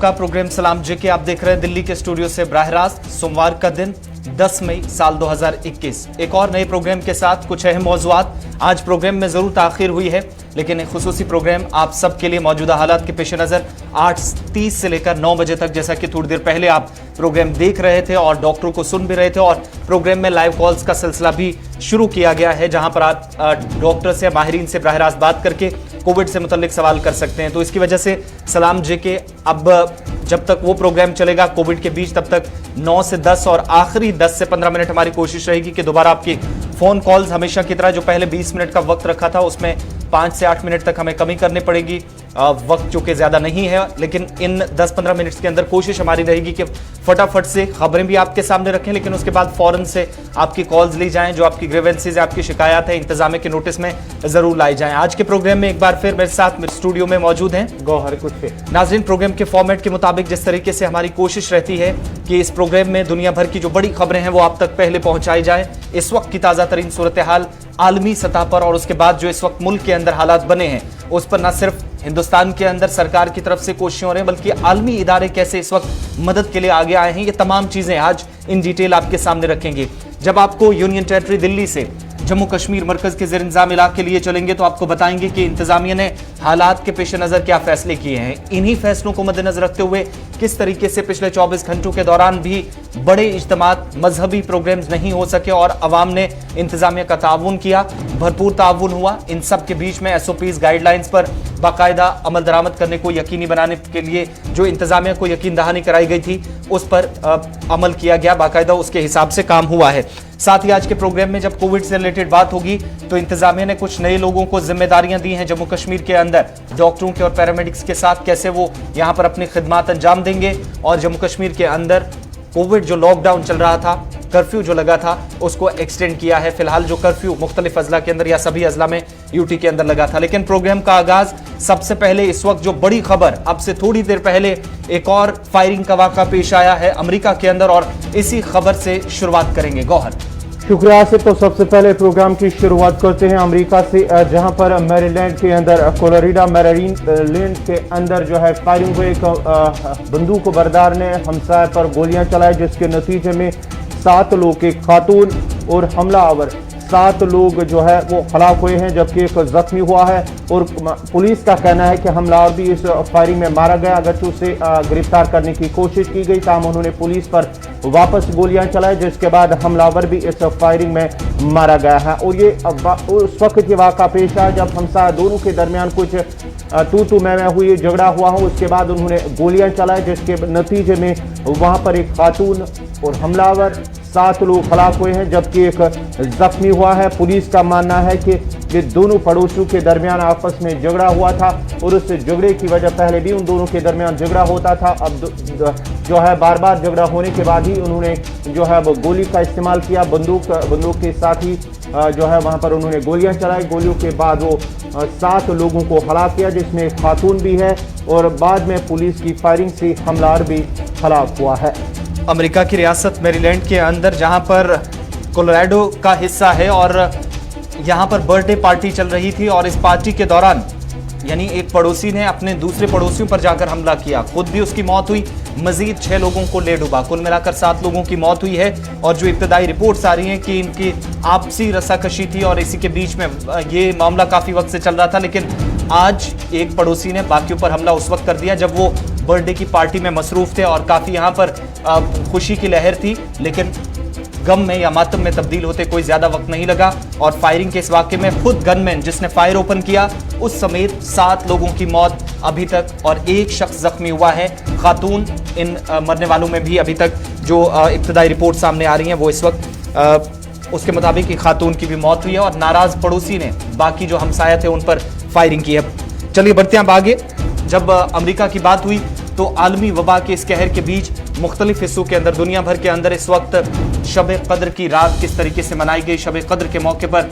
आपका प्रोग्राम सलाम जेके आप देख रहे हैं दिल्ली के स्टूडियो से बराह रास्त। सोमवार का दिन 10 मई साल 2021 एक और नए प्रोग्राम के साथ कुछ अहम मौज़ूआत। आज प्रोग्राम में जरूर ताखिर हुई है, लेकिन एक खुसूसी प्रोग्राम आप सबके लिए मौजूदा हालात के पेश नज़र 8:30 से लेकर 9 बजे तक, जैसा कि थोड़ी देर पहले आप प्रोग्राम देख रहे थे और डॉक्टरों को सुन भी रहे थे, और प्रोग्राम में लाइव कॉल्स का सिलसिला भी शुरू किया गया है, जहां पर आप डॉक्टर से, माहिरीन से बराह रास्त बात करके कोविड से मुतल्लिक सवाल कर सकते हैं। तो इसकी वजह से सलाम जेके अब जब तक वो प्रोग्राम चलेगा कोविड के बीच, तब तक 9 से 10 और आखिरी 10 से 15 मिनट हमारी कोशिश रहेगी कि दोबारा आपकी फोन कॉल्स हमेशा की तरह जो पहले 20 मिनट का वक्त रखा था उसमें 5 से 8 मिनट तक हमें कमी करनी पड़ेगी। वक्त चूंकि ज्यादा नहीं है, लेकिन इन 10-15 मिनट के अंदर कोशिश हमारी रहेगी कि फटाफट से खबरें भी आपके सामने रखें, लेकिन उसके बाद फौरन से आपकी कॉल्स ली जाएं, जो आपकी ग्रीवेंसेज, आपकी शिकायत है, इंतजाम के नोटिस में जरूर लाई जाएं। आज के प्रोग्राम में एक बार फिर मेरे साथ स्टूडियो में मौजूद हैं गौहर कुछ नाज़रीन। प्रोग्राम के फॉर्मेट के मुताबिक जिस तरीके से हमारी कोशिश रहती है कि इस प्रोग्राम में दुनिया भर की जो बड़ी खबरें हैं वो आप तक पहले पहुंचाई जाए, इस वक्त की ताजा तरीन सूरत हाल आलमी सतह पर, और उसके बाद जो इस वक्त मुल्क के अंदर हालात बने हैं उस पर न सिर्फ हिंदुस्तान के अंदर सरकार की तरफ से कोशिशें हो रही हैं, बल्कि आलमी इदारे कैसे इस वक्त मदद के लिए आगे आए हैं, ये तमाम चीजें आज इन डिटेल आपके सामने रखेंगे। जब आपको यूनियन टेरिटरी दिल्ली से जम्मू कश्मीर मरकज के ज़ेर इंतजाम इलाके लिए चलेंगे तो आपको बताएंगे कि इंतजामिया ने हालात के पेश नज़र क्या फैसले किए हैं। इन्हीं फैसलों को मद्देनजर रखते हुए किस तरीके से पिछले 24 घंटों के दौरान भी बड़े इज्तिमात, मजहबी प्रोग्राम्स नहीं हो सके और अवाम ने इंतजामिया का ताउन किया, भरपूर ताउन हुआ। इन सब के बीच में SOPs गाइडलाइंस पर बाकायदा अमल दरामद करने को यकीनी बनाने के लिए जो इंतजामिया को यकीन दहानी कराई गई थी उस पर अमल किया गया, बाकायदा उसके हिसाब से काम हुआ है। साथ ही आज के प्रोग्राम में जब कोविड से रिलेटेड बात होगी तो इंतजामिया ने कुछ नए लोगों को जिम्मेदारियां दी हैं जम्मू कश्मीर के अंदर, डॉक्टरों के और पैरामेडिक्स के साथ कैसे वो यहां पर अपनी खिदमात अंजाम देंगे, और जम्मू कश्मीर के अंदर कोविड जो लॉकडाउन चल रहा था, कर्फ्यू जो लगा था, उसको एक्सटेंड किया है। फिलहाल जो कर्फ्यू मुख्तलिफ अजला के अंदर या सभी अजला में यूटी के अंदर लगा था, लेकिन प्रोग्राम का आगाज सबसे पहले इस वक्त जो बड़ी खबर अब से थोड़ी देर पहले एक और फायरिंग का वाक़ा पेश आया है अमेरिका के अंदर, और इसी खबर से शुरुआत करेंगे। गौहर शुक्रिया आसिफ। तो सबसे पहले प्रोग्राम की शुरुआत करते हैं अमेरिका से, जहां पर मैरीलैंड के अंदर, कोलोराडो मैरीलैंड के अंदर जो है फायरिंग हुई। एक बंदूक बरदार ने हमसाय पर गोलियां चलाई, जिसके नतीजे में 7 लोग, एक खातून और हमलावर 7 लोग जो है वो हलाक हुए हैं, जबकि एक जख्मी हुआ है। और पुलिस का कहना है कि हमलावर भी इस फायरिंग में मारा गया, अगरचे उसे गिरफ्तार करने की कोशिश की गई, ताहम उन्होंने पुलिस पर वापस गोलियां चलाई, जिसके बाद हमलावर भी इस फायरिंग में मारा गया है। और ये उस वक्त की वाक़ा पेश है जब हमसा दोनों के दरमियान कुछ तू मैं हुई, झगड़ा हुआ हो, उसके बाद उन्होंने गोलियां चलाई, जिसके नतीजे में वहां पर एक खातून और हमलावर 7 लोग हलाक हुए हैं, जबकि एक जख्मी हुआ है। पुलिस का मानना है कि ये दोनों पड़ोसियों के दरमियान आपस में झगड़ा हुआ था, और उस झगड़े की वजह पहले भी उन दोनों के दरमियान झगड़ा होता था। अब जो है बार बार झगड़ा होने के बाद ही उन्होंने जो है वो गोली का इस्तेमाल किया, बंदूक के साथ ही जो है वहाँ पर उन्होंने गोलियां चलाई। गोलियों के बाद वो 7 लोगों को हलाक किया, जिसमें खातून भी है, और बाद में पुलिस की फायरिंग से हमलावर भी हलाक हुआ है। अमेरिका की रियासत मैरीलैंड के अंदर, जहां पर कोलोराडो का हिस्सा है, और यहां पर बर्थडे पार्टी चल रही थी, और इस पार्टी के दौरान यानी एक पड़ोसी ने अपने दूसरे पड़ोसियों पर जाकर हमला किया, खुद भी उसकी मौत हुई, मजीद 6 लोगों को ले डूबा। कुल मिलाकर 7 लोगों की मौत हुई है, और जो इब्तदाई रिपोर्ट्स आ रही हैं कि इनकी आपसी रस्साकशी थी और इसी के बीच में ये मामला काफ़ी वक्त से चल रहा था। लेकिन आज एक पड़ोसी ने बाकियों पर हमला उस वक्त कर दिया जब वो बर्थडे की पार्टी में मसरूफ थे, और काफ़ी यहाँ पर खुशी की लहर थी, लेकिन गम में या मातम में तब्दील होते कोई ज्यादा वक्त नहीं लगा, और फायरिंग के इस वाक़े में खुद गनमैन जिसने फायर ओपन किया उस समेत 7 लोगों की मौत अभी तक, और एक शख्स जख्मी हुआ है, खातून। इन मरने वालों में भी अभी तक जो इब्तदाई रिपोर्ट सामने आ रही हैं वो इस वक्त उसके मुताबिक कि खातून की भी मौत हुई है, और नाराज पड़ोसी ने बाकी जो हमसाया थे उन पर फायरिंग की है। चलिए बढ़ते हैं आगे। जब अमेरिका की बात हुई तो आलमी वबा के इस कहर के बीच मुख्तलिफ हिस्सों के अंदर, दुनिया भर के अंदर इस वक्त शब कद्र की रात किस तरीके से मनाई गई। शब कद्र के मौके पर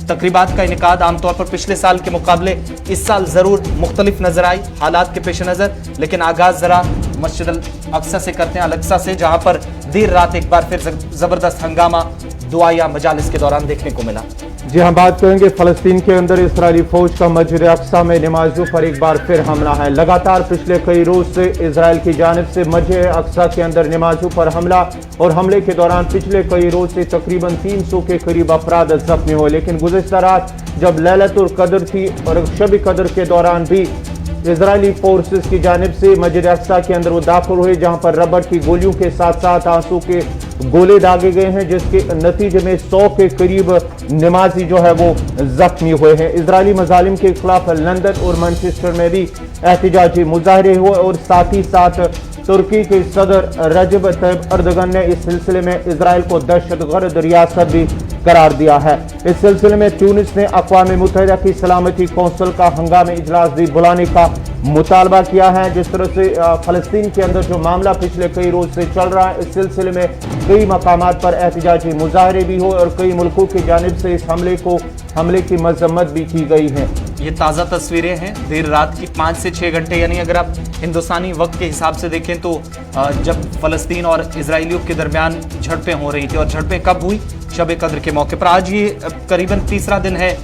तकरीबात का इनेकाद आमतौर पर पिछले साल के मुकाबले इस साल ज़रूर मुख्तलिफ नजर आई हालात के पेश नज़र, लेकिन आगाज़ ज़रा मस्जिद अल अक्सा से करते हैं, अल अक्सा से, जहां पर देर रात एक बार फिर जबरदस्त हंगामा दुआया मजालिस के दौरान देखने को मिला। जी हम बात करेंगे फलस्तीन के अंदर इजरायली फौज का मस्जिद अक्सा में नमाजियों पर एक बार फिर हमला है। लगातार पिछले कई रोज से इजराइल की जानिब से मस्जिद अक्सा के अंदर नमाजियों पर हमला, और हमले के दौरान पिछले कई रोज से तकरीबन 300 के करीब अफराद जख्मी हुए। लेकिन गुज़िश्ता रात जब लैलतुल कद्र थी और शब कद्र के दौरान भी इजरायली फोर्सेस की जानिब से मस्जिद अक्सा के अंदर वो दाखिल हुए, जहां पर रबड़ की गोलियों के साथ साथ आंसू के गोले दागे गए हैं, जिसके नतीजे में 100 के करीब नमाजी जो है वो जख्मी हुए हैं। इजरायली मजालिम के खिलाफ लंदन और मैनचेस्टर में भी एहतजाजी मुजाहरे हुए, और साथ ही साथ तुर्की के सदर रजब तैयब अर्दगन ने इस सिलसिले में इजराइल को दहशतगर्द रियासत भी करार दिया है। इस सिलसिले में ट्यूनिस ने अक़वाम मुत्तहिदा की सलामती कौंसिल का हंगामी इजलास भी बुलाने का मुतालबा किया है। जिस तरह से फलस्तीन के अंदर जो मामला पिछले कई रोज से चल रहा है, इस सिलसिले में कई मकामात पर एहतजाजी मुजाहरे भी हुए, और कई मुल्कों की जानिब से इस हमले की मजम्मत भी की गई है। ये ताज़ा तस्वीरें हैं देर रात की, 5 से 6 घंटे, यानी अगर आप हिंदुस्तानी वक्त के हिसाब से देखें तो जब फ़लस्तीन और इजराइलियों के दरमियान झड़पें हो रही थी, और झड़पें कब हुई? शब कद्र के मौके पर। आज ये करीबन तीसरा दिन है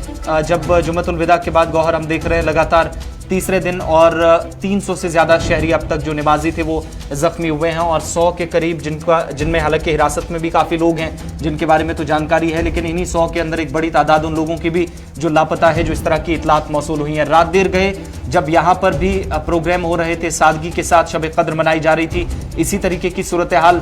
जब जुम्मतुल विदा के बाद गौहर हम देख रहे हैं लगातार तीसरे दिन, और 300 से ज़्यादा शहरी अब तक जो नमाजी थे वो ज़ख्मी हुए हैं, और 100 के करीब जिनमें हालांकि हिरासत में भी काफ़ी लोग हैं जिनके बारे में तो जानकारी है, लेकिन इन्हीं 100 के अंदर एक बड़ी तादाद उन लोगों की भी जो लापता है, जो इस तरह की इतलात मौसूल हुई हैं। रात देर गए जब यहाँ पर भी प्रोग्राम हो रहे थे, सादगी के साथ शब कद्र मनाई जा रही थी, इसी तरीके की सूरत हाल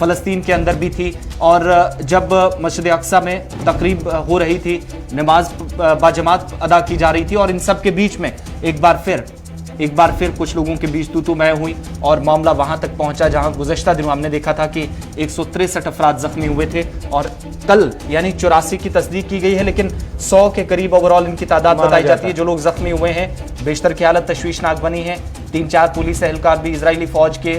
फ़लस्तीन के अंदर भी थी। और जब मस्जिद अक्सा में तकरीब हो रही थी, नमाज बाजमात अदा की जा रही थी, और इन सब के बीच में एक बार फिर कुछ लोगों के बीच तू मैं हुई, और मामला वहां तक पहुंचा जहां गुज़श्ता दिनों हमने देखा था कि 163 अफराद जख्मी हुए थे, और कल यानी 84 की तस्दीक की गई है, लेकिन 100 के करीब ओवरऑल इनकी तादाद बताई जाती है जो लोग जख्मी हुए हैं। बेशतर की हालत तशवीशनाक बनी है। 3-4 पुलिस एहलकार भी, इजरायली फौज के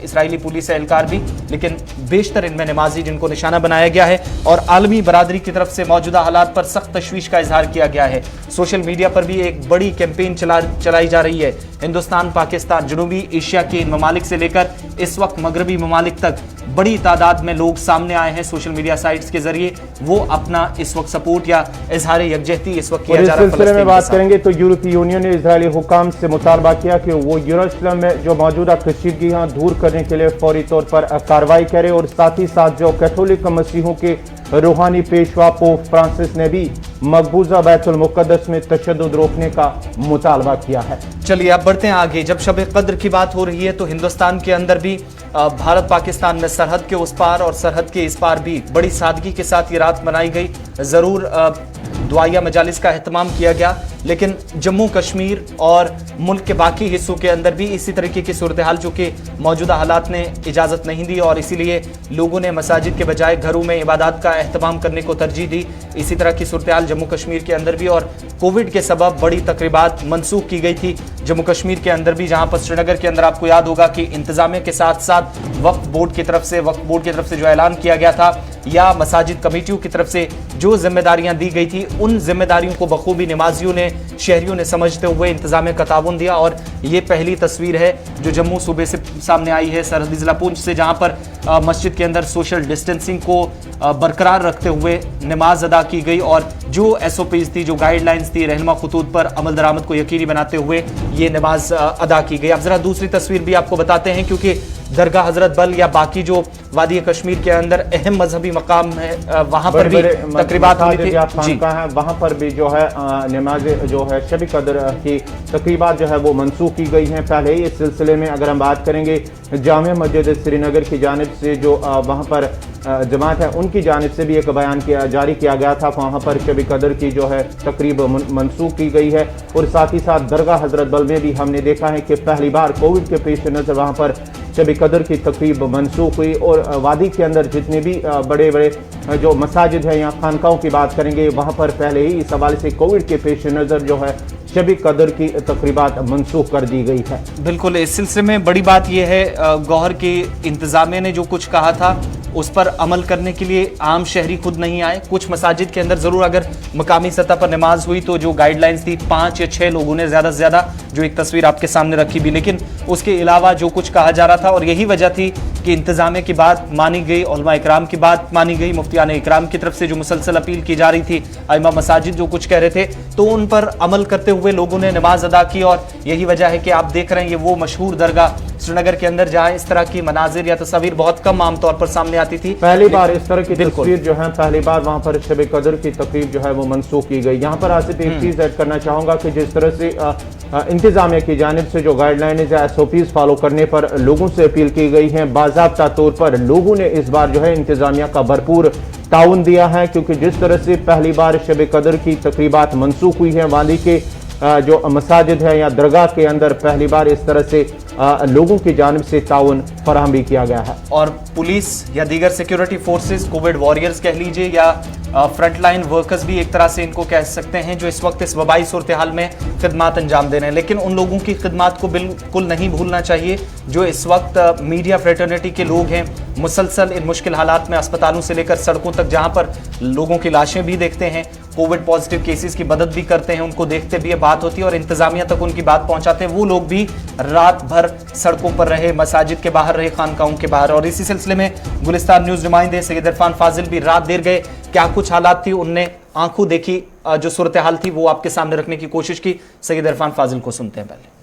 इजरायली पुलिस एहलकार भी, लेकिन बेशतर इनमें नमाजी जिनको निशाना बनाया गया है। और आलमी बरादरी की तरफ से मौजूदा हालात पर सख्त तशवीश का इजहार किया गया है। सोशल मीडिया पर भी एक बड़ी कैंपेन चलाई जा रही है। हिंदुस्तान, पाकिस्तान, जनूबी एशिया के इन ममालिक से लेकर इस वक्त मगरबी ममालिक तक बड़ी तादाद में लोग सामने आए हैं सोशल मीडिया साइट्स के जरिए। वो अपना इस वक्त सपोर्ट या इजहार यकजहती इस वक्त किया जा रहा है। इस सिलसिले में बात करेंगे तो यूरोपीय यूनियन ने इजरायली हुकाम से मुतालबा किया कि वो यरूशलेम में जो मौजूदा कशीदगियां दूर करने के लिए फौरी तौर पर कार्रवाई करे, और साथ ही साथ जो कैथोलिक मसीहों के रूहानी पेशवा पोप फ्रांसिस ने भी मकबूजा बैतुल मुक़द्दस में तशद्दुद रोकने का मुतालबा किया है। चलिए अब बढ़ते हैं आगे। जब शब कद्र की बात हो रही है तो हिंदुस्तान के अंदर भी भारत पाकिस्तान में सरहद के उस पार और सरहद के इस पार भी बड़ी सादगी के साथ ये रात मनाई गई। ज़रूर दुआया मजालिस का एहतमाम किया गया, लेकिन जम्मू कश्मीर और मुल्क के बाकी हिस्सों के अंदर भी इसी तरीके की सूरत हाल चूँकि मौजूदा हालात ने इजाज़त नहीं दी, और इसीलिए लोगों ने मसाजिद के बजाय घरों में इबादत का एहतमाम करने को तरजीह दी। इसी तरह की सूरत हाल जम्मू कश्मीर के अंदर भी, और कोविड के सबब बड़ी तकरीबात मनसूख की गई थी जम्मू कश्मीर के अंदर भी, जहाँ पर श्रीनगर के अंदर आपको याद होगा कि इंतजामिया के साथ साथ वक्फ बोर्ड की तरफ से जो ऐलान किया गया था, या मसाजिद कमेटियों की तरफ से जो जिम्मेदारियां दी गई थी, उन जिम्मेदारियों को बखूबी नमाजियों ने, शहरियों ने समझते हुए इंतजामिया का ताउन दिया। और ये पहली तस्वीर है जो जम्मू सूबे से सामने आई है, सरहदी जिला पुंछ से, जहां पर मस्जिद के अंदर सोशल डिस्टेंसिंग को बरकरार रखते हुए नमाज अदा की गई, और जो SOPs थी, जो गाइडलाइंस थी, रहनुमा खतूत पर अमल दरामद को यकीनी बनाते हुए ये नमाज अदा की गई। अब जरा दूसरी तस्वीर भी आपको बताते हैं, क्योंकि दरगाह हजरत बल या बाकी जो वादी कश्मीर के अंदर अहम मजहबी मकाम है, वहां पर भी तकरीबात हुई थी जी, वहां पर भी जो है नमाज जो है शब कद्र की तकरीबात जो है वो मनसूख की गई हैं। पहले ही इस सिलसिले में अगर हम बात करेंगे जामिया मस्जिद श्रीनगर की जानिब से जो वहां पर जमात है, उनकी जानिब से भी एक बयान जारी किया गया था। वहाँ पर शब कद्र की जो है तकरीब मनसूख की गई है, और साथ ही साथ दरगाह हजरत बल में भी हमने देखा है कि पहली बार कोविड के पेश नज़र वहाँ पर शब कद्र की तकरीब मनसूख हुई। और वादी के अंदर जितने भी बड़े बड़े जो मसाजिद हैं या खानकाहों की बात करेंगे, वहाँ पर पहले ही इस हवाले से कोविड के पेश नज़र जो है शब कद्र की तकरीबात मनसूख कर दी गई है। बिल्कुल, इस सिलसिले में बड़ी बात यह है, गौहर की इंतजामिया ने जो कुछ कहा था उस पर अमल करने के लिए आम शहरी खुद नहीं आए। कुछ मसाजिद के अंदर जरूर अगर मकामी सतह पर नमाज हुई तो जो गाइडलाइंस थी 5 या 6 लोगों ने ज्यादा से ज्यादा, जो एक तस्वीर आपके सामने रखी भी, लेकिन उसके अलावा जो कुछ कहा जा रहा था, और यही वजह थी कि इंतजामिया की बात मानी गई, उलमा इकराम की बात मानी गई, मुफ्तियान इकराम की तरफ से जो मुसलसल अपील की जा रही थी, इमाम मसाजिद जो कुछ कह रहे थे, तो उन पर अमल करते हुए लोगों ने नमाज अदा की। और यही वजह है कि आप देख रहे हैं ये वो मशहूर दरगाह श्रीनगर के अंदर जहां इस तरह की मनाजिर या तस्वीर बहुत कम आमतौर पर सामने आती थी। पहली बार इस तरह की तस्वीर जो है, पहली बार वहां पर शब कदर की तकरीब जो है वो मनसूख की गई। यहाँ पर आसिफ एक चीज ऐड करना चाहूंगा कि जिस तरह से इंतजामिया की जानिब से जो गाइडलाइन या SOPs फॉलो करने पर लोगों से अपील की गई है, बाज़ाब्ता तौर पर लोगों ने इस बार जो है इंतजामिया का भरपूर ताउन दिया है, क्योंकि जिस तरह से पहली बार शब कदर की तकरीबात मनसूख हुई है, वादी के जो मसाजिद है या दरगाह के अंदर पहली बार इस तरह से लोगों की जानिब से ताउन फराहम भी किया गया है। और पुलिस या दीगर सिक्योरिटी फोर्सेस, कोविड वॉरियर्स कह लीजिए या फ्रंटलाइन वर्कर्स भी एक तरह से इनको कह सकते हैं, जो इस वक्त इस वबाई सूरत हाल में खिदमात अंजाम दे रहे हैं, लेकिन उन लोगों की खिदमात को बिल्कुल नहीं भूलना चाहिए जो इस वक्त मीडिया फ्रेटर्निटी के लोग हैं, मुसलसल इन मुश्किल हालात में अस्पतालों से लेकर सड़कों तक जहां पर लोगों की लाशें भी देखते हैं, कोविड पॉजिटिव केसेस की मदद भी करते हैं, उनको देखते भी बात होती है और इंतजामिया तक उनकी बात पहुंचाते हैं, वो लोग भी रात भर सड़कों पर रहे, मसाजिद के बाहर रहे, खानकाहों के बाहर। और इसी सिलसिले में गुलिस्तान न्यूज नुमाइंदे सैयद इरफान फाजिल भी रात देर गए, क्या कुछ हालात थी उनने आंखों देखी, जो सूरत हाल थी वो आपके सामने रखने की कोशिश की। सैयद इरफान फाजिल को सुनते हैं पहले।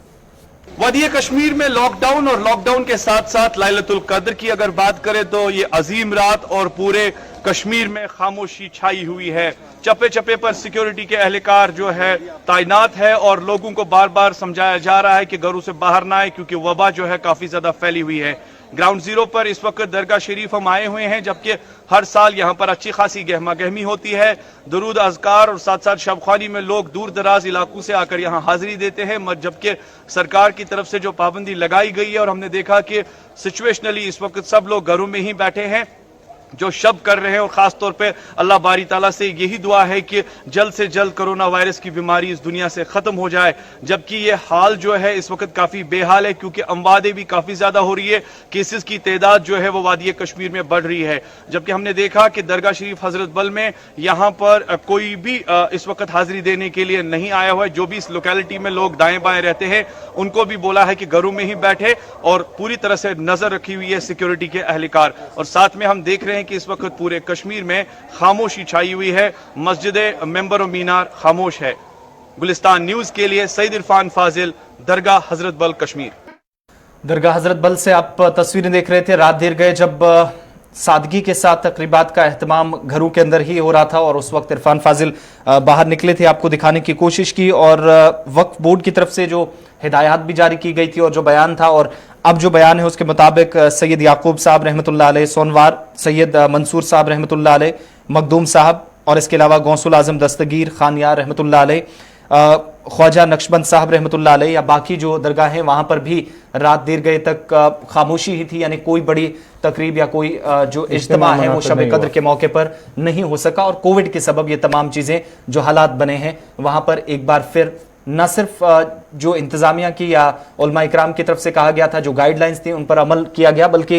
वादी कश्मीर में लॉकडाउन और लॉकडाउन के साथ साथ लैलतुल कद्र की अगर बात करें तो ये अजीम रात और पूरे कश्मीर में खामोशी छाई हुई है। चप्पे चप्पे पर सिक्योरिटी के एहलकार जो है तैनात है और लोगों को बार बार समझाया जा रहा है कि घरों से बाहर ना आए, क्योंकि वबा जो है काफी ज्यादा फैली हुई है। ग्राउंड जीरो पर इस वक्त दरगाह शरीफ हम आए हुए हैं, जबकि हर साल यहाँ पर अच्छी खासी गहमा गहमी होती है, दुरूद अज़कार और साथ साथ शबखानी में लोग दूर दराज इलाकों से आकर यहाँ हाजिरी देते हैं, जबकि सरकार की तरफ से जो पाबंदी लगाई गई है और हमने देखा कि सिचुएशनली इस वक्त सब लोग घरों में ही बैठे हैं जो शब कर रहे हैं। और खास तौर पे अल्लाह बारी ताला से यही दुआ है कि जल्द से जल्द कोरोना वायरस की बीमारी इस दुनिया से खत्म हो जाए, जबकि ये हाल जो है इस वक्त काफी बेहाल है, क्योंकि अमवादें भी काफी ज्यादा हो रही है, केसेस की तादाद जो है वो वादी कश्मीर में बढ़ रही है। जबकि हमने देखा कि दरगाह शरीफ हजरत बल में यहाँ पर कोई भी इस वक्त हाजिरी देने के लिए नहीं आया हुआ है। जो भी इस लोकेलिटी में लोग दाएं बाएं रहते हैं उनको भी बोला है कि घरों में ही बैठे, और पूरी तरह से नजर रखी हुई है सिक्योरिटी के एहलकार। और साथ में हम देख रहे हैं कि इस वक्त पूरे कश्मीर में खामोशी छाई हुई है, मस्जिद मेंबर मीनार खामोश है। गुलिस्तान न्यूज के लिए सईद इरफान फाजिल, दरगाह हजरत बल कश्मीर। दरगाह हजरत बल से आप तस्वीरें देख रहे थे। रात देर गए जब सादगी के साथ तकरीबात का एहतमाम घरों के अंदर ही हो रहा था और उस वक्त इरफान फाजिल बाहर निकले थे, आपको दिखाने की कोशिश की। और वक्फ बोर्ड की तरफ से जो हिदायत भी जारी की गई थी और जो बयान था, और अब जो बयान है उसके मुताबिक सैयद याकूब साहब रहमतुल्लाह अलैह सोनवार, सैयद मंसूर साहब रहमतुल्लाह अलैह, मखदूम साहब और इसके अलावा गौसुल आजम दस्तगीर खानियार रहमतुल्लाह अलैह, ख्वाजा नक्शबंद साहब रहमतुल्लाह अलैह या बाकी जो दरगाह हैं वहां पर भी रात देर गए तक खामोशी ही थी, यानी कोई बड़ी तकरीब या कोई जो इज्तिमा है वो शब कद्र के मौके पर नहीं हो सका। और कोविड के सबब ये तमाम चीजें जो हालात बने हैं वहां पर एक बार फिर न सिर्फ जो इंतजामिया की या उलमा इकराम की तरफ से कहा गया था, जो गाइडलाइंस थी उन पर अमल किया गया, बल्कि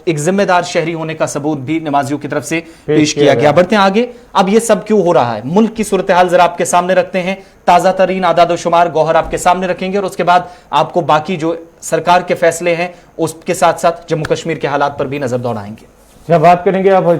एक जिम्मेदार शहरी होने का सबूत भी नमाजियों की तरफ से पेश किया गया। बढ़ते हैं आगे। अब ये सब क्यों हो रहा है, मुल्क की सूरत हाल जरा आपके सामने रखते हैं, ताजा तरीन आदाद शुमार गौहर आपके सामने रखेंगे और उसके बाद आपको बाकी जो सरकार के फैसले हैं उसके साथ साथ जम्मू कश्मीर के हालात पर भी नजर दौड़ाएंगे। जब बात करेंगे अब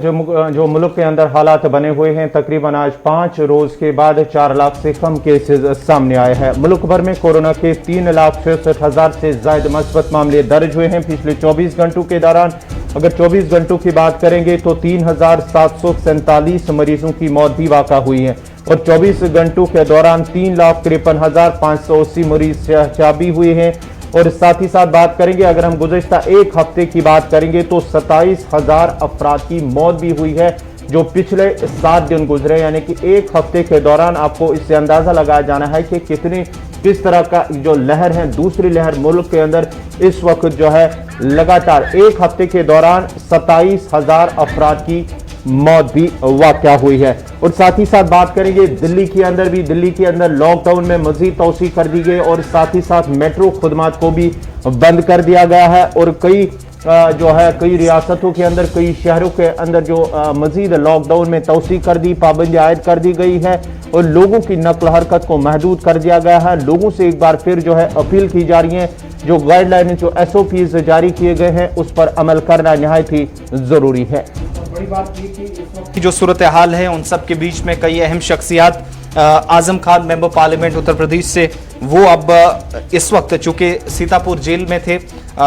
जो मुल्क के अंदर हालात बने हुए हैं, तकरीबन आज 5 रोज के बाद 4 लाख से कम केसेस सामने आए हैं। मुल्क भर में कोरोना के 3,66,000 से ज्यादा मस्बत मामले दर्ज हुए हैं पिछले 24 घंटों के दौरान। अगर 24 घंटों की बात करेंगे तो 3,747 मरीजों की मौत भी वाक़ा हुई है और 24 घंटों के दौरान 3,53,580 मरीज शहद भी हुए हैं। और साथ ही साथ बात करेंगे, अगर हम गुज़श्ता एक हफ्ते की बात करेंगे तो 27,000 अफराद की मौत भी हुई है जो पिछले 7 दिन गुजरे, यानी कि एक हफ्ते के दौरान आपको इससे अंदाजा लगाया जाना है कि किस तरह का जो लहर है, दूसरी लहर मुल्क के अंदर इस वक्त जो है लगातार एक हफ्ते के दौरान 27,000 अफराद की मौत भी वाक़या हुई है। और साथ ही साथ बात करेंगे दिल्ली के अंदर लॉकडाउन में मजीद तौसी कर दी गई और साथ ही साथ मेट्रो खुदमात को भी बंद कर दिया गया है और कई जो है कई रियासतों के अंदर, कई शहरों के अंदर जो मजीद लॉकडाउन में तोसी कर दी, पाबंदी आयद कर दी गई है और लोगों की नकल हरकत को महदूद कर दिया गया है। लोगों से एक बार फिर जो है अपील की जा रही है, जो गाइडलाइन, जो SOPs जारी किए गए हैं उस पर अमल करना निहायत ही जरूरी है। बड़ी बात ये कि इस वक्त की जो सूरत हाल है उन सब के बीच में कई अहम शख्सियात, आजम खान मेंबर पार्लियामेंट उत्तर प्रदेश से, वो अब इस वक्त चूंकि सीतापुर जेल में थे,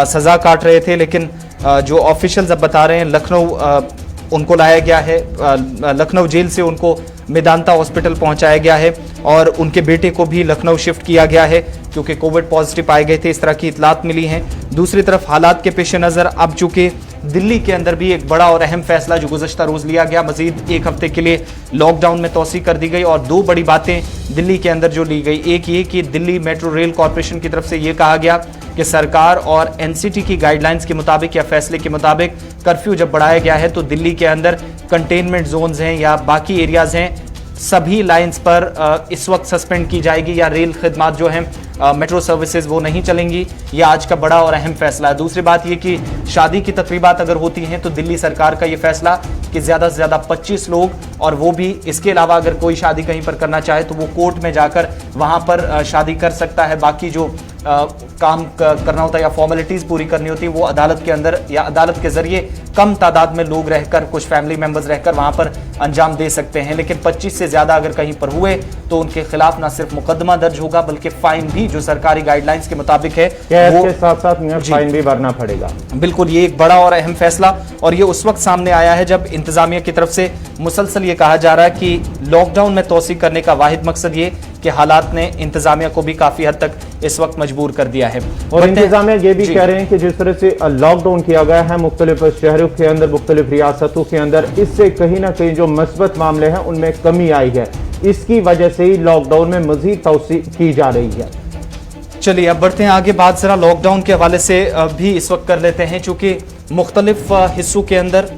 सजा काट रहे थे, लेकिन जो ऑफिशियल्स अब बता रहे हैं लखनऊ उनको लाया गया है, लखनऊ जेल से उनको मेदांता हॉस्पिटल पहुंचाया गया है और उनके बेटे को भी लखनऊ शिफ्ट किया गया है क्योंकि कोविड पॉजिटिव पाए गए थे, इस तरह की इतलात मिली हैं। दूसरी तरफ हालात के पेश नज़र अब चूंकि दिल्ली के अंदर भी एक बड़ा और अहम फैसला जो गुज़श्ता रोज़ लिया गया, मजीद एक हफ्ते के लिए लॉकडाउन में तोसी कर दी गई और दो बड़ी बातें दिल्ली के अंदर जो ली गई। एक ये कि दिल्ली मेट्रो रेल कॉरपोरेशन की तरफ से ये कहा गया कि सरकार और NCT की गाइडलाइंस के मुताबिक या फैसले के मुताबिक कर्फ्यू जब बढ़ाया गया है तो दिल्ली के अंदर कंटेनमेंट जोन्स हैं या बाकी एरियाज हैं, सभी लाइंस पर इस वक्त सस्पेंड की जाएगी या रेल खिदमात जो हैं मेट्रो सर्विसेज वो नहीं चलेंगी। यह आज का बड़ा और अहम फैसला है। दूसरी बात यह कि शादी की तकरीबात अगर होती हैं तो दिल्ली सरकार का यह फैसला कि ज़्यादा से ज़्यादा 25 लोग, और वो भी इसके अलावा अगर कोई शादी कहीं पर करना चाहे तो वो कोर्ट में जाकर वहाँ पर शादी कर सकता है। बाकी जो काम करना होता है या फॉर्मेलिटीज़ पूरी करनी होती है वो अदालत के अंदर या अदालत के ज़रिए कम तादाद में लोग रहकर, कुछ फैमिली मेम्बर्स रहकर वहाँ पर अंजाम दे सकते हैं। लेकिन 25 से ज़्यादा अगर कहीं पर हुए तो उनके खिलाफ न सिर्फ मुकदमा दर्ज होगा बल्कि फाइन भी जो सरकारी गाइडलाइंस के मुताबिक है वो के साथ साथ फाइन भी भरना पड़ेगा। बिल्कुल, ये एक बड़ा और अहम फैसला, और ये उस वक्त सामने आया है जब इंतजामिया की तरफ से मुसलसल ये कहा जा रहा है कि लॉकडाउन में तोसी करने का वाहिद मकसद ये कि हालात ने इंतजामिया को भी काफी हद तक इस वक्त मजबूर कर दिया है। और इंतजामिया ये भी कह रहे हैं कि जिस तरह से लॉकडाउन किया गया है मुख्तलिफ शहरों के अंदर, मुख्तलिफ रियासतों के अंदर, इससे कहीं ना कहीं जो मस्बत मामले हैं उनमें कमी आई है। इसकी वजह से ही लॉकडाउन में मजीद तोसी की जा रही है। चलिए अब बढ़ते हैं आगे, बात जरा लॉकडाउन के हवाले से भी इस वक्त कर लेते हैं। चूंकि मुख्तलिफ हिस्सों के अंदर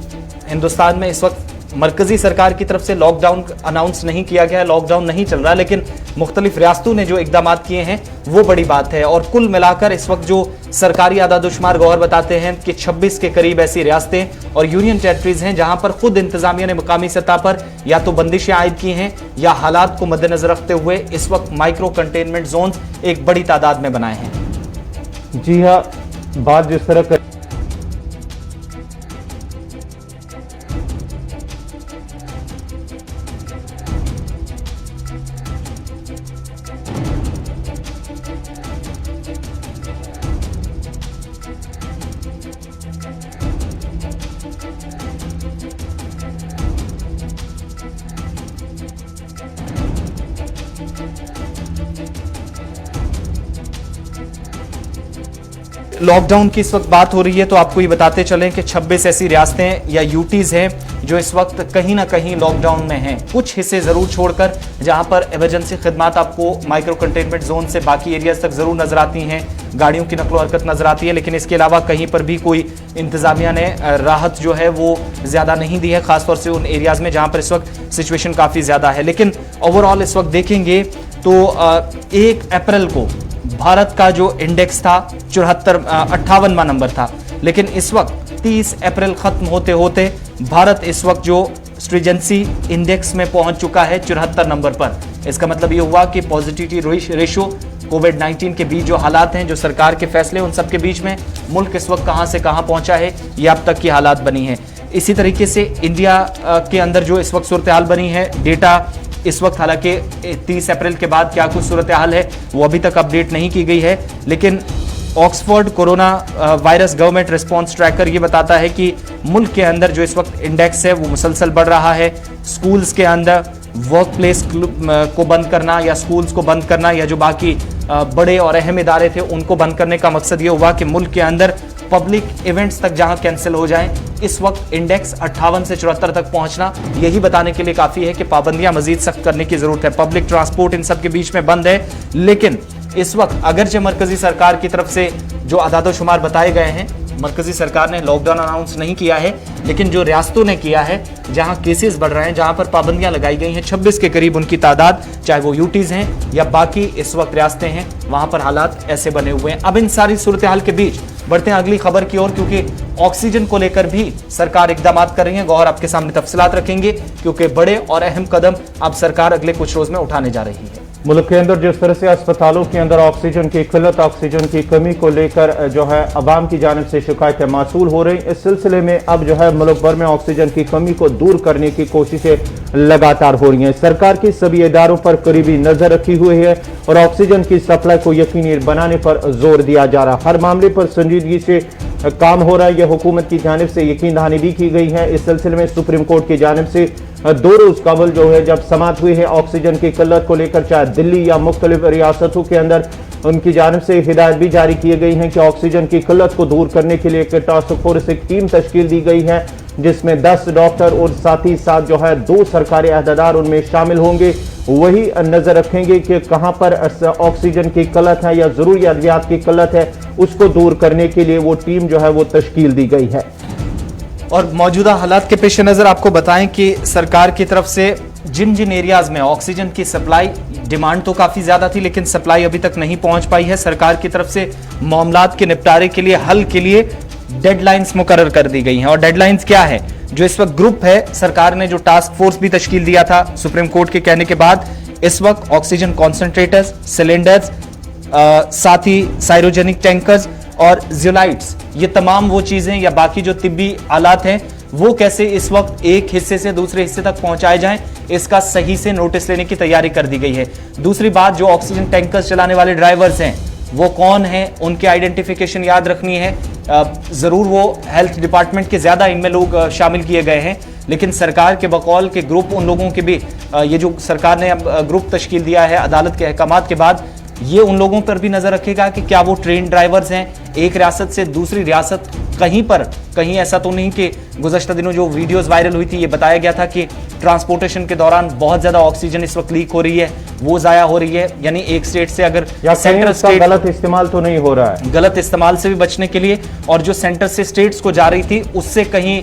हिंदुस्तान में इस वक्त मरकजी सरकार की तरफ से लॉकडाउन अनाउंस नहीं किया गया, लॉकडाउन नहीं चल रहा, लेकिन मुख्तलिफ रियासतों ने जो इकदाम किए हैं वो बड़ी बात है। और कुल मिलाकर इस वक्त जो सरकारी आदादुशुमार गौर बताते हैं कि 26 के करीब ऐसी रियासतें और यूनियन टेरिटरीज हैं जहां पर खुद इंतजामिया ने मुकामी सतह पर या तो बंदिशें आयद की हैं या हालात को मद्देनजर रखते हुए इस वक्त माइक्रो कंटेनमेंट जोन एक बड़ी तादाद में बनाए हैं। जी हाँ, बात जिस तरह लॉकडाउन की इस वक्त बात हो रही है तो आपको ये बताते चलें कि 26 ऐसी रियासतें या यूटीज हैं जो इस वक्त कहीं ना कहीं लॉकडाउन में हैं, कुछ हिस्से जरूर छोड़कर जहां पर इमरजेंसी खिदमात आपको माइक्रो कंटेनमेंट जोन से बाकी एरियाज तक जरूर नजर आती हैं, गाड़ियों की नकलो हरकत नजर आती है, लेकिन इसके अलावा कहीं पर भी कोई इंतजामिया ने राहत जो है वो ज्यादा नहीं दी है, खासतौर से उन एरियाज में जहां पर इस वक्त सिचुएशन काफी ज्यादा है। लेकिन ओवरऑल इस वक्त देखेंगे तो 1 अप्रैल को भारत का जो इंडेक्स था 58वां नंबर था, लेकिन इस वक्त 30 अप्रैल खत्म होते होते भारत इस वक्त जो स्ट्रिजेंसी इंडेक्स में पहुंच चुका है 74 नंबर पर। इसका मतलब ये हुआ कि पॉजिटिविटी रेशियो कोविड-19 के बीच जो हालात हैं, जो सरकार के फैसले, उन सब के बीच में मुल्क इस वक्त कहां से कहां पहुंचा है, ये अब तक की हालात बनी है। इसी तरीके से इंडिया के अंदर जो इस वक्त सूरत हाल बनी है, डेटा इस वक्त हालांकि 30 अप्रैल के बाद क्या कुछ सूरत हाल है वो अभी तक अपडेट नहीं की गई है, लेकिन Oxford corona virus government response tracker ये बताता है कि मुल्क के अंदर जो इस वक्त इंडेक्स है वो मुसलसल बढ़ रहा है। स्कूल्स के अंदर वर्क प्लेस को बंद करना या स्कूल्स को बंद करना या जो बाकी बड़े और अहम इदारे थे उनको बंद करने का मकसद ये हुआ कि मुल्क के अंदर पब्लिक इवेंट्स तक जहां कैंसिल हो जाएं, इस वक्त इंडेक्स 58 से 74 तक पहुंचना यही बताने के लिए काफी है कि पाबंदियां मजीद सख्त करने की जरूरत है। पब्लिक ट्रांसपोर्ट इन सब के बीच में बंद है, लेकिन इस वक्त अगरचे मरकजी सरकार की तरफ से जो आदादोशुमार बताए गए हैं, मरकजी सरकार ने लॉकडाउन अनाउंस नहीं किया है, लेकिन जो रियासतों ने किया है जहां केसेस बढ़ रहे हैं, जहां पर पाबंदियां लगाई गई हैं, 26 के करीब उनकी तादाद, चाहे वो यूटीज हैं या बाकी इस वक्त रियासतें हैं, वहां पर हालात ऐसे बने हुए हैं। अब इन सारी सूरत हाल के बीच बढ़ते हैं अगली खबर की ओर, क्योंकि ऑक्सीजन को लेकर भी सरकार इकदाम कर रही है। गौर आपके सामने तफसीलात रखेंगे, क्योंकि बड़े और अहम कदम अब सरकार अगले कुछ रोज में उठाने जा रही है। मुल्क के अंदर जिस तरह से अस्पतालों के अंदर ऑक्सीजन की किल्लत, ऑक्सीजन की कमी को लेकर जो है अवाम की जानिब से शिकायतें मासूल हो रही, इस सिलसिले में अब जो है मुल्क भर में ऑक्सीजन की कमी को दूर करने की कोशिशें लगातार हो रही हैं। सरकार की सभी इदारों पर करीबी नजर रखी हुई है और ऑक्सीजन की सप्लाई को यकीनी बनाने पर जोर दिया जा रहा है। हर मामले पर संजीदगी से काम हो रहा है, यह हुकूमत की जानिब से यकीन दहानी भी की गई है। इस सिलसिले में सुप्रीम कोर्ट की जानिब से 2 रोज कबल जो है जब समाअत हुई है ऑक्सीजन की किल्लत को लेकर, चाहे दिल्ली या मुख्तलिफ रियासतों के अंदर, उनकी जानिब से हिदायत भी जारी की गई है कि ऑक्सीजन की किल्लत को दूर करने के लिए एक टास्क फोर्स, एक टीम तश्कील दी गई है, जिसमें 10 डॉक्टर और साथ ही साथ जो है 2 सरकारी अहदेदार उनमें शामिल होंगे। वही नजर रखेंगे कि कहां पर ऑक्सीजन की किल्लत है या जरूरी अद्वियात की किल्लत है, उसको दूर करने के लिए वो टीम जो है वो तश्कील दी गई है। और मौजूदा हालात के पेश नजर आपको बताएं कि सरकार की तरफ से जिन जिन एरियाज में ऑक्सीजन की सप्लाई, डिमांड तो काफी ज्यादा थी लेकिन सप्लाई अभी तक नहीं पहुंच पाई है, सरकार की तरफ से मामलात के निपटारे के लिए, हल के लिए डेडलाइंस मुकर्रर कर दी गई हैं। और डेडलाइंस क्या है? जो इस वक्त ग्रुप है, सरकार ने जो टास्क फोर्स भी तश्कील दिया था सुप्रीम कोर्ट के कहने के बाद, इस वक्त ऑक्सीजन कॉन्सेंट्रेटर्स, सिलेंडर्स, साथ ही साइरोजेनिक टैंकर्स और जियोलाइट्स, ये तमाम वो चीजें या बाकी जो तिब्बी आलात हैं वो कैसे इस वक्त एक हिस्से से दूसरे हिस्से तक पहुंचाए जाएं, इसका सही से नोटिस लेने की तैयारी कर दी गई है। दूसरी बात, जो ऑक्सीजन टैंकर्स चलाने वाले ड्राइवर्स हैं वो कौन हैं, उनके आइडेंटिफिकेशन याद रखनी है। जरूर वो हेल्थ डिपार्टमेंट के ज्यादा इनमें लोग शामिल किए गए हैं, लेकिन सरकार के बकौल के ग्रुप, उन लोगों के भी ये जो सरकार ने अब ग्रुप तश्कील दिया है अदालत के अहकामात के बाद, ये उन लोगों पर भी नजर रखेगा कि क्या वो ट्रेन ड्राइवर्स हैं, एक रियासत से दूसरी रियासत कहीं ऐसा तो नहीं कि गुज़श्ता दिनों जो वीडियोस वायरल हुई थी ये बताया गया था कि ट्रांसपोर्टेशन के दौरान बहुत ज्यादा ऑक्सीजन इस वक्त लीक हो रही है, वो जाया हो रही है, यानी एक स्टेट से अगर सेंट्रल स्टेट, गलत इस्तेमाल तो नहीं हो रहा है, गलत इस्तेमाल से भी बचने के लिए, और जो सेंटर से स्टेट्स को जा रही थी उससे कहीं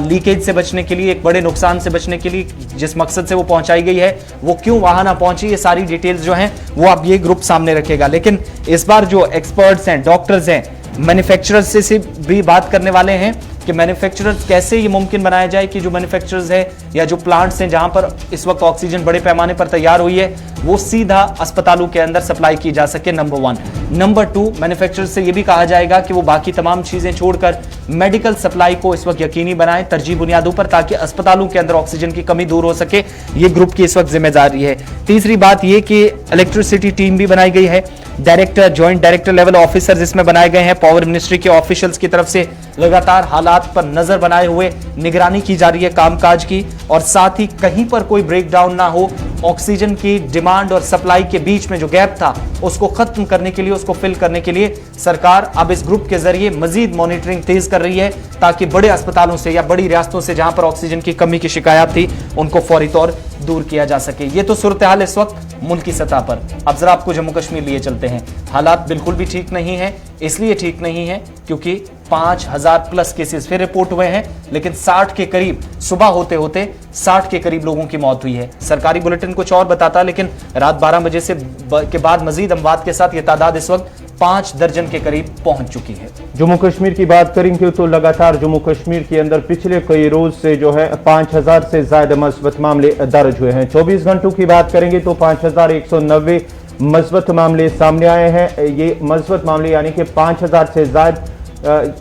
लीकेज से बचने के लिए, एक बड़े नुकसान से बचने के लिए जिस मकसद से वो पहुंचाई गई है वो क्यों वहां ना पहुंची, ये सारी डिटेल्स जो हैं वो अब ये ग्रुप सामने रखेगा। लेकिन इस बार जो एक्सपर्ट्स हैं, डॉक्टर्स हैं, मैन्युफैक्चरर्स से भी बात करने वाले हैं कि मैन्युफैक्चरर्स कैसे ये मुमकिन बनाया जाए कि जो मैन्युफैक्चरर्स है या जो प्लांट्स हैं जहां पर इस वक्त ऑक्सीजन बड़े पैमाने पर तैयार हुई है वो सीधा अस्पतालों के अंदर सप्लाई की जा सके, नंबर 1। नंबर 2, मैन्युफैक्चरर्स से ये भी कहा जाएगा कि वो बाकी तमाम चीजें छोड़कर मेडिकल सप्लाई को इस वक्त यकीनी बनाएं तरजीह बुनियादों पर, ताकि अस्पतालों के अंदर ऑक्सीजन की कमी दूर हो सके। ये ग्रुप की इस वक्त जिम्मेदारी है। तीसरी बात ये कि इलेक्ट्रिसिटी टीम भी बनाई गई है, director, joint director level officers इसमें बनाए गए हैं। पावर मिनिस्ट्री के ऑफिशियल्स की तरफ से लगातार हालात पर नजर बनाए हुए निगरानी की जा रही है कामकाज की, और साथ ही कहीं पर कोई ब्रेकडाउन ना हो, ऑक्सीजन की डिमांड और सप्लाई के बीच में जो गैप था उसको खत्म करने के लिए, उसको फिल करने के लिए सरकार अब इस ग्रुप के जरिए मजीद मॉनिटरिंग तेज कर रही है, ताकि बड़े अस्पतालों से या बड़ी रियासतों से जहां पर ऑक्सीजन की कमी की शिकायत थी उनको फौरी तौर दूर किया जा सके। ये तो सूरत हाल इस वक्त मुल्क की सतह पर। अब जरा आपको जम्मू कश्मीर लिए चलते हैं। हालात बिल्कुल भी ठीक नहीं है, इसलिए ठीक नहीं है क्योंकि 5000 प्लस केसेस फिर रिपोर्ट हुए हैं, लेकिन 60 के करीब, सुबह होते होते 60 के करीब लोगों की मौत हुई है। सरकारी बुलेटिन कुछ और बताता, लेकिन रात 12 बजे से के बाद मजीद अमवात के साथ यह तादाद इस वक्त 5 दर्जन के करीब पहुंच चुकी है। जम्मू कश्मीर की बात करेंगे तो लगातार जम्मू कश्मीर के अंदर पिछले कई रोज से जो है 5000 से ज्यादा मस्बत मामले दर्ज हुए हैं। 24 घंटों की बात करेंगे तो 5190 मस्बत मामले सामने आए हैं। ये मस्बत मामले यानी कि 5000 से ज्यादा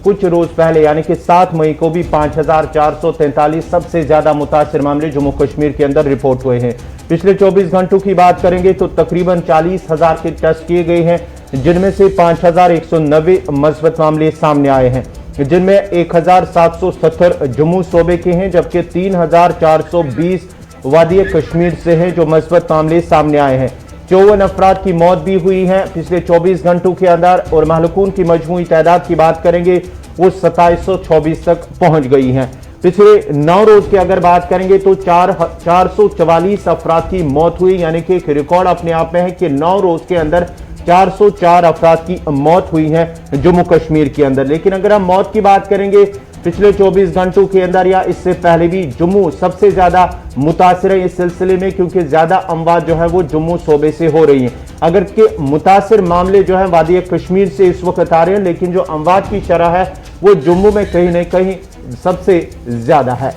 कुछ रोज पहले यानी कि 7 मई को भी 5443 सबसे ज्यादा मुतासिर मामले जम्मू कश्मीर के अंदर रिपोर्ट हुए हैं। पिछले 24 घंटों की बात करेंगे तो तकरीबन 40,000 के टेस्ट किए गए हैं, जिनमें से 5190 मस्बत मामले सामने आए हैं, जिनमें 1770 जम्मू सूबे के हैं, जबकि 3420 वादी कश्मीर से हैं जो मस्बत मामले सामने आए हैं। 54 अफराद की मौत भी हुई है पिछले 24 घंटों के अंदर, और महलूकून की मजमूई तादाद की बात करेंगे वो 2724 तक पहुंच गई है। पिछले 9 रोज की अगर बात करेंगे तो 444 अफराद की मौत हुई, यानी कि एक रिकॉर्ड अपने आप में है कि 9 रोज के अंदर 404 अफराद की मौत हुई है जम्मू कश्मीर के अंदर। लेकिन अगर हम मौत की बात करेंगे पिछले 24 घंटों के अंदर या इससे पहले भी जम्मू सबसे ज्यादा मुतासिर है इस सिलसिले में, क्योंकि ज्यादा अमवात जो है वो जम्मू सूबे से हो रही है। अगर के मुतासिर मामले जो है वादी कश्मीर से इस वक्त आ रहे हैं, लेकिन जो अमवात की शरह है वो जम्मू में कहीं न कहीं सबसे ज्यादा है।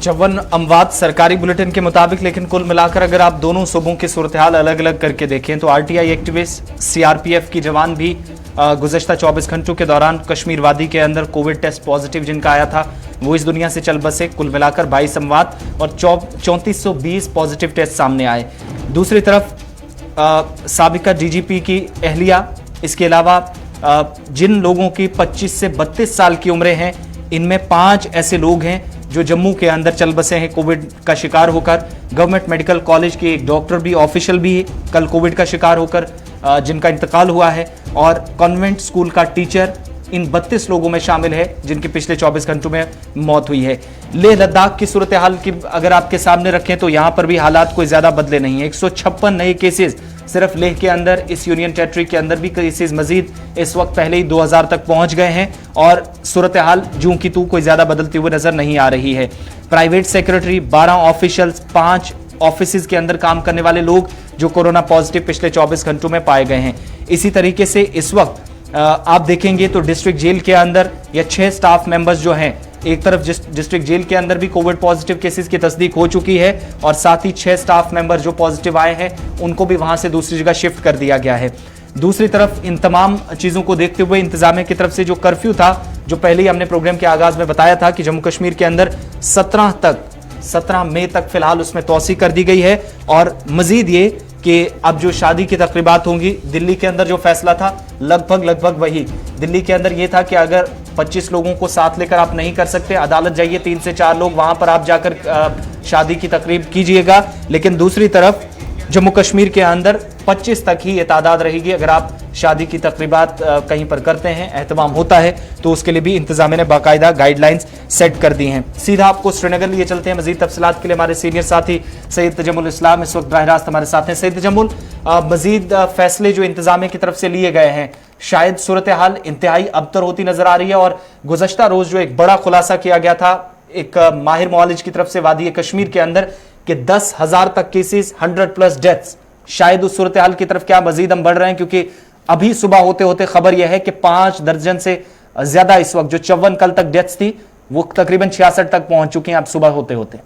54 अमवात सरकारी बुलेटिन के मुताबिक, लेकिन कुल मिलाकर अगर आप दोनों सूबों की सूरत हाल अलग अलग करके देखें तो आरटीआई एक्टिविस्ट, सीआरपीएफ की जवान भी गुज़श्ता 24 घंटों के दौरान कश्मीर वादी के अंदर कोविड टेस्ट पॉजिटिव जिनका आया था वो इस दुनिया से चल बसे। कुल मिलाकर 22 अमवात और 3420 पॉजिटिव टेस्ट सामने आए। दूसरी तरफ साबिका डीजीपी की अहलिया, इसके अलावा जिन लोगों की 25 से 32 साल की उम्रें हैं, इनमें 5 ऐसे लोग हैं जो जम्मू के अंदर चल बसे हैं कोविड का शिकार होकर। गवर्नमेंट मेडिकल कॉलेज के एक डॉक्टर भी, ऑफिशियल भी कल कोविड का शिकार होकर जिनका इंतकाल हुआ है, और कॉन्वेंट स्कूल का टीचर इन 32 लोगों में शामिल है जिनकी पिछले 24 घंटों में मौत हुई है। लेह लद्दाख की सूरत हाल की अगर आपके सामने रखें तो यहां पर भी हालात कोई ज्यादा बदले नहीं है। 156 नए केसेस सिर्फ लेह के अंदर, इस यूनियन टेरिटरी के अंदर भी केसेस मजीद इस वक्त पहले ही 2000 तक पहुंच गए हैं और सूरत हाल जूं की तू कोई ज्यादा बदलती हुई नजर नहीं आ रही है। प्राइवेट सेक्रेटरी, 12 ऑफिशियल्स, 5 ऑफिस के अंदर काम करने वाले लोग जो कोरोना पॉजिटिव पिछले 24 घंटों में पाए गए हैं। इसी तरीके से इस वक्त आप देखेंगे तो डिस्ट्रिक्ट जेल के अंदर या 6 स्टाफ मेंबर्स जो हैं, एक तरफ डिस्ट्रिक्ट जेल के अंदर भी कोविड पॉजिटिव केसेस की तस्दीक हो चुकी है और साथ ही 6 स्टाफ मेंबर जो पॉजिटिव आए हैं उनको भी वहां से दूसरी जगह शिफ्ट कर दिया गया है। दूसरी तरफ इन तमाम चीजों को देखते हुए इंतजामिया की तरफ से जो कर्फ्यू था, जो पहले ही हमने प्रोग्राम के आगाज में बताया था कि जम्मू कश्मीर के अंदर 17 मई तक फिलहाल उसमें तौसी कर दी गई है। और मजीद ये कि अब जो शादी की तकरीबात होंगी, दिल्ली के अंदर जो फैसला था लगभग वही दिल्ली के अंदर ये था कि अगर 25 लोगों को साथ लेकर आप नहीं कर सकते, अदालत जाइए, 3 से 4 लोग वहां पर आप जाकर शादी की तकरीब कीजिएगा। लेकिन दूसरी तरफ जम्मू कश्मीर के अंदर 25 तक ही ये तादाद रहेगी। अगर आप शादी की तकरीबात कहीं पर करते हैं, एहतमाम होता है, तो उसके लिए भी इंतजामिया ने बाकायदा गाइडलाइंस सेट कर दी हैं। सीधा आपको श्रीनगर लिए चलते हैं। मजीद तफसीलात के लिए हमारे सीनियर साथी सैयद तजम्मुल इस्लाम इस वक्त बराह रास्त हमारे साथ हैं। सैयद तजम्मुल, मजीद फैसले जो इंतजामिया की तरफ से लिए गए हैं, शायद सूरत हाल इंतहाई अबतर होती नजर आ रही है। और गुज़श्ता रोज जो एक बड़ा खुलासा किया गया था एक माहिर मुआलिज की तरफ से वादी कश्मीर के अंदर कि 10,000 तक केसेस, 100+ डेथ्स, शायद उस सूरत हाल की तरफ क्या मजीद हम बढ़ रहे हैं? क्योंकि अभी सुबह होते होते खबर यह है कि 5 दर्जन से ज्यादा इस वक्त जो 54 कल तक डेथ्स थी वो तकरीबन 66 तक पहुंच चुकी हैं अब सुबह होते होते।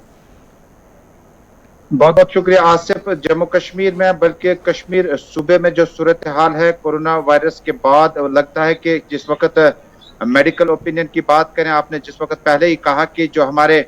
बहुत बहुत शुक्रिया आसिफ। जम्मू कश्मीर में बल्कि कश्मीर सूबे में जो सूरत हाल है कोरोना वायरस के बाद, लगता है कि जिस वक्त मेडिकल ओपिनियन की बात करें, आपने जिस वक्त पहले ही कहा कि जो हमारे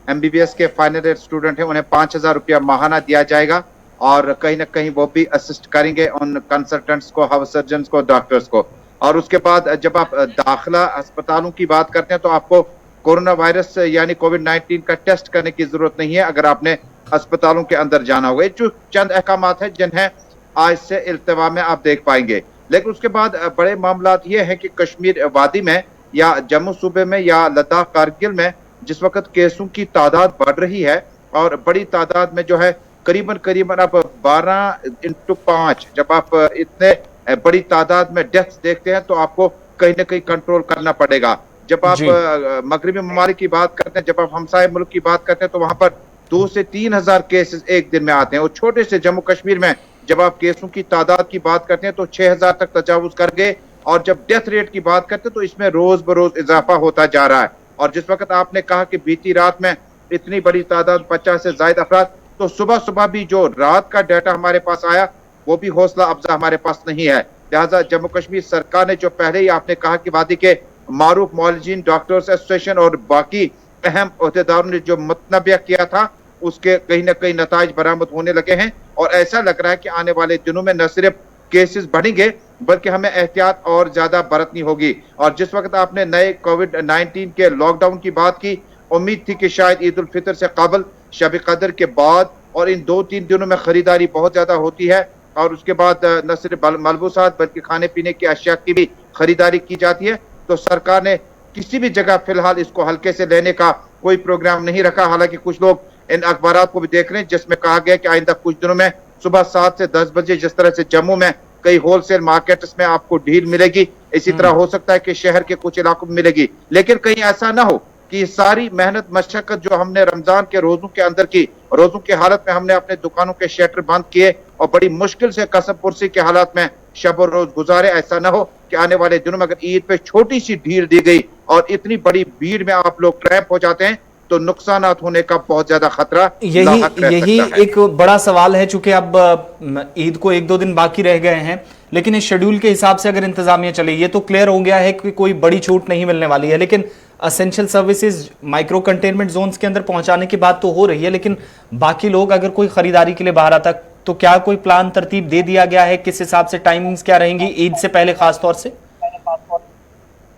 MBBS के फाइनल ईयर स्टूडेंट हैं उन्हें 5,000 रुपया माहाना दिया जाएगा और कहीं ना कहीं वो भी असिस्ट करेंगे उन कंसल्टेंट्स को, हाउस सर्जन्स को, डॉक्टर्स को। और उसके बाद जब आप दाखिला अस्पतालों की बात करते हैं तो आपको कोरोना वायरस यानी कोविड-19 का टेस्ट करने की जरूरत नहीं है अगर आपने अस्पतालों के अंदर जाना होगा। जो चंद अहकामात हैं जिन्हें आज से इल्तिवा में आप देख पाएंगे। लेकिन उसके बाद बड़े मामला ये है कि कश्मीर वादी में या जम्मू सूबे में या लद्दाख कारगिल में जिस वक्त केसों की तादाद बढ़ रही है और बड़ी तादाद में जो है करीबन अब 12x5, जब आप इतने बड़ी तादाद में डेथ्स देखते हैं तो आपको कहीं ना कहीं कंट्रोल करना पड़ेगा। जब आप मगरबी ममालिक की बात करते हैं, जब आप हमसाये मुल्क की बात करते हैं तो वहां पर 2 से 3,000 केसेस एक दिन में आते हैं। और छोटे से जम्मू कश्मीर में जब आप केसों की तादाद की बात करते हैं तो 6,000 तक तजावुज कर गए। और जब डेथ रेट की बात करते हैं तो इसमें रोज बरोज इजाफा होता जा रहा है। और जिस वक्त आपने कहा कि बीती रात में इतनी बड़ी तादाद 50 से ज्यादा अफराद, तो सुबह भी जो रात का डाटा हमारे पास आया वो भी हौसला अफजा हमारे पास नहीं है। लिहाजा जम्मू कश्मीर सरकार ने जो पहले ही आपने कहा कि वादी के मारूफ मौलजीन, डॉक्टर्स एसोसिएशन और बाकी अहम अहदेदारों ने जो मतनबिया किया था उसके कहीं ना कहीं नताइज बरामद होने लगे हैं। और ऐसा लग रहा है कि आने वाले दिनों में न सिर्फ केसेस बढ़ेंगे बल्कि हमें एहतियात और ज्यादा बरतनी होगी। और जिस वक्त आपने नए कोविड-19 के लॉकडाउन की बात की, उम्मीद थी कि शायद ईद उल फितर से कबल, शब कदर के बाद और इन 2-3 दिनों में खरीदारी बहुत ज्यादा होती है और उसके बाद न सिर्फ मलबूसात बल्कि खाने पीने की अशिया की भी खरीदारी की जाती है। तो सरकार ने किसी भी जगह फिलहाल इसको हल्के से लेने का कोई प्रोग्राम नहीं रखा। हालांकि कुछ लोग इन अखबारात को भी देख रहे हैं जिसमें कहा गया कि आइंदा कुछ दिनों में सुबह 7 से 10 बजे जिस तरह से जम्मू में कई होलसेल मार्केट्स में आपको ढील मिलेगी, इसी तरह हो सकता है कि शहर के कुछ इलाकों में मिलेगी, लेकिन कहीं ऐसा ना हो कि सारी मेहनत मशक्कत जो हमने रमजान के रोजों के अंदर की, रोजों की हालत में हमने अपने दुकानों के शटर बंद किए और बड़ी मुश्किल से कसम पुरसी के हालात में शब और रोज गुजारे, ऐसा ना हो कि आने वाले दिनों में अगर ईद पे छोटी सी ढील दी गई और इतनी बड़ी भीड़ में आप लोग ट्रैप हो जाते हैं तो नुकसान होने का बहुत ज्यादा खतरा यही एक बड़ा सवाल है। चूंकि अब ईद को 1-2 दिन बाकी रह गए हैं, लेकिन इस शेड्यूल के हिसाब से अगर इंतजामिया चले, ये तो क्लियर हो गया है कि कोई बड़ी छूट नहीं मिलने वाली है, लेकिन essential services micro containment zones के अंदर पहुंचाने की बात तो हो रही है, लेकिन बाकी लोग अगर कोई खरीदारी के लिए बाहर आता तो क्या कोई प्लान तरतीब दे दिया गया है? किस हिसाब से टाइमिंग्स क्या रहेंगी ईद से पहले खास तौर से?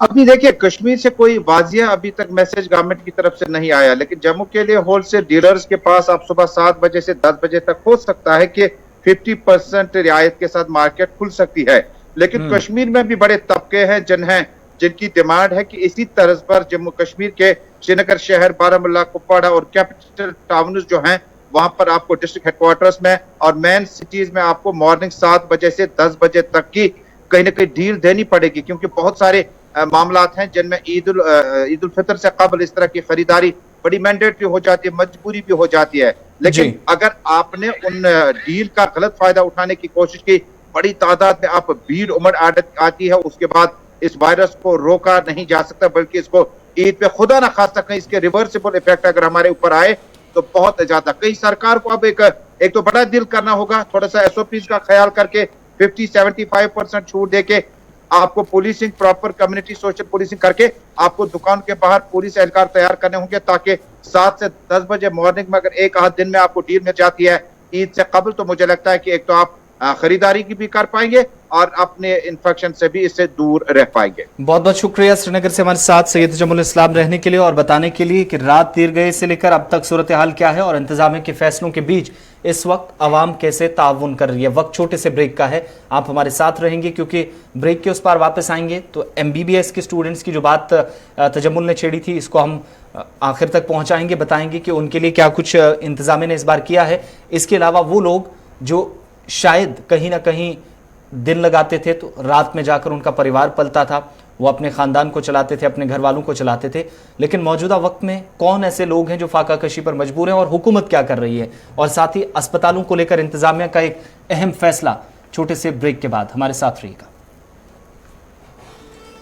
अभी देखिए, कश्मीर से कोई वाजिया अभी तक मैसेज गवर्नमेंट की तरफ से नहीं आया, लेकिन जम्मू के लिए होलसेल डीलर्स के पास आप सुबह 7 बजे से 10 बजे तक हो सकता है कि 50% रियायत के साथ मार्केट खुल सकती है। लेकिन कश्मीर में भी बड़े तबके हैं जिनकी डिमांड है कि इसी तर्ज पर जम्मू कश्मीर के श्रीनगर शहर, बारामूला, कुपवाड़ा और कैपिटल टाउन्स जो हैं वहां पर आपको डिस्ट्रिक्ट हेडक्वार्टर्स में और मेन सिटीज में आपको मॉर्निंग 7 बजे से 10 बजे तक की कहीं ना कहीं डील देनी पड़ेगी, क्योंकि बहुत सारे मामलात हैं जिनमें ईद उल फितर से कबल इस तरह की खरीदारी बड़ी मैंडेटरी हो जाती है, मजबूरी भी हो जाती है। लेकिन अगर आपने उन डील का गलत फायदा उठाने की कोशिश की, बड़ी तादाद में आप भीड़ उमड़ आती है, उसके बाद इस वायरस को रोका नहीं जा सकता, बल्कि इसको ईद पे खुदा ना खास्ता कहीं इसके रिवर्सिबल इफेक्ट अगर हमारे ऊपर आए तो बहुत ज्यादा। कहीं सरकार को अब एक तो बड़ा डील करना होगा, थोड़ा सा SOPs का ख्याल करके 50-75% छूट देके आपको policing, proper community social policing करके आपको दुकान के बाहर पुलिस एहलकार तैयार करने होंगे, ताकि 7 से 10 बजे मॉर्निंग में अगर एक आध दिन में आपको डील मिल जाती है ईद से कबल, तो मुझे लगता है कि एक तो आप खरीदारी की भी कर पाएंगे और अपने इन्फेक्शन से भी इससे दूर रह पाएंगे। बहुत बहुत शुक्रिया श्रीनगर से हमारे साथ सैयद जमुल इस्लाम रहने के लिए और बताने के लिए कि रात देर गए से लेकर अब तक सूरत हाल क्या है और इंतजामिया के फैसलों के बीच इस वक्त आवाम कैसे ताउन कर रही है। वक्त छोटे से ब्रेक का है, आप हमारे साथ रहेंगे क्योंकि ब्रेक के उस पार वापस आएंगे तो MBBS के स्टूडेंट्स की जो बात तजम्मुल ने छेड़ी थी, इसको हम आखिर तक पहुंचाएंगे, बताएंगे कि उनके लिए क्या कुछ इंतजामिया ने इस बार किया है। इसके अलावा वो लोग जो शायद कहीं ना कहीं दिन लगाते थे तो रात में जाकर उनका परिवार पलता था, वो अपने ख़ानदान को चलाते थे, अपने घर वालों को चलाते थे, लेकिन मौजूदा वक्त में कौन ऐसे लोग हैं जो फाका कशी पर मजबूर हैं और हुकूमत क्या कर रही है, और साथ ही अस्पतालों को लेकर इंतजामिया का एक अहम फैसला। छोटे से ब्रेक के बाद हमारे साथ रहिएगा।